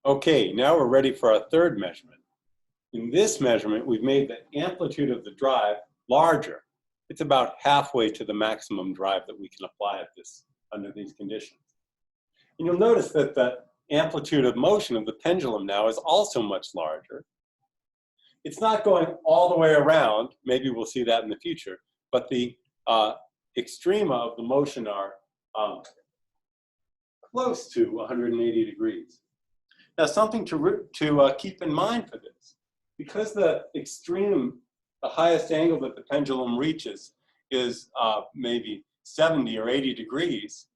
Okay, now we're ready for our third measurement. In this measurement, we've made the amplitude of the drive larger. It's about halfway to the maximum drive that we can apply at under these conditions. And you'll notice that the amplitude of motion of the pendulum now is also much larger. It's not going all the way around, maybe we'll see that in the future, but the extrema of the motion are close to 180 degrees. Now, something to keep in mind for this, because the highest angle that the pendulum reaches is maybe 70 or 80 degrees,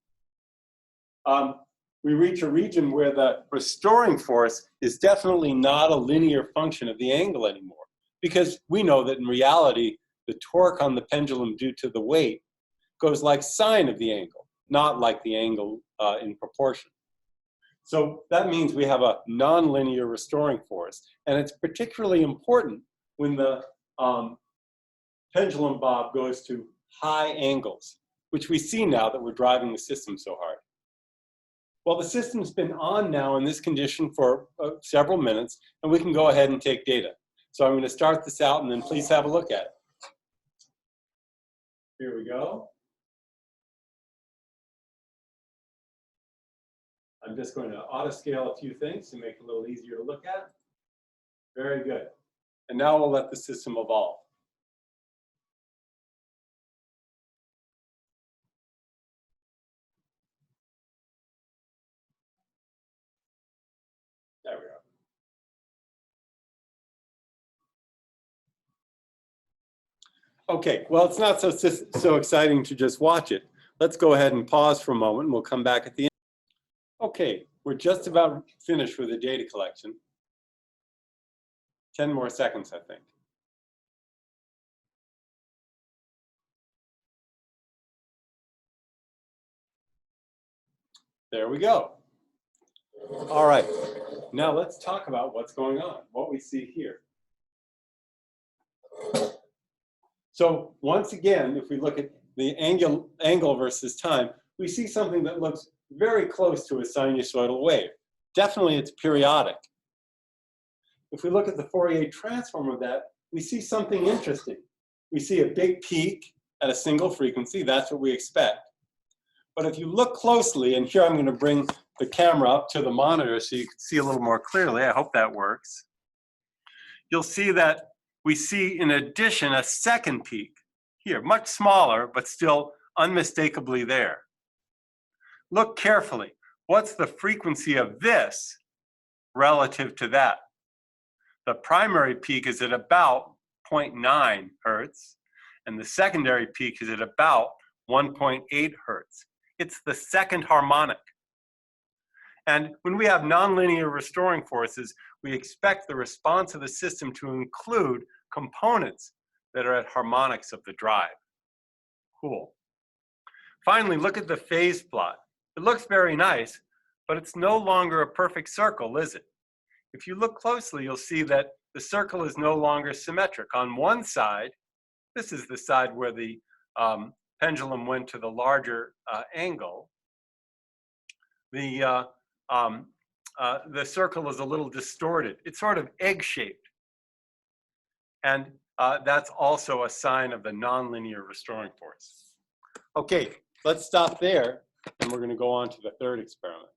we reach a region where the restoring force is definitely not a linear function of the angle anymore, because we know that in reality, the torque on the pendulum due to the weight goes like sine of the angle, not like the angle in proportion. So that means we have a nonlinear restoring force, and it's particularly important when the pendulum bob goes to high angles, which we see now that we're driving the system so hard. Well, the system's been on now in this condition for several minutes, and we can go ahead and take data. So I'm going to start this out, and then please have a look at it. Here we go. I'm just going to auto-scale a few things to make it a little easier to look at. Very good. And now we'll let the system evolve. There we are. Okay, well, it's not so exciting to just watch it. Let's go ahead and pause for a moment, and we'll come back at the end. Okay, we're just about finished with the data collection. 10 more seconds, I think. There we go. All right, now let's talk about what's going on, what we see here. So once again, if we look at the angle versus time, we see something that looks very close to a sinusoidal wave. Definitely it's periodic. If we look at the Fourier transform of that, we see something interesting. We see a big peak at a single frequency. That's what we expect. But if you look closely, and here I'm going to bring the camera up to the monitor so you can see a little more clearly. I hope that works. You'll see that we see, in addition, a second peak here, much smaller, but still unmistakably there. Look carefully. What's the frequency of this relative to that? The primary peak is at about 0.9 hertz, and the secondary peak is at about 1.8 hertz. It's the second harmonic. And when we have nonlinear restoring forces, we expect the response of the system to include components that are at harmonics of the drive. Cool. Finally, look at the phase plot. It looks very nice, but it's no longer a perfect circle, is it? If you look closely, you'll see that the circle is no longer symmetric. On one side, this is the side where the pendulum went to the larger angle. The circle is a little distorted. It's sort of egg-shaped. And that's also a sign of the nonlinear restoring force. Okay, let's stop there, and we're going to go on to the third experiment.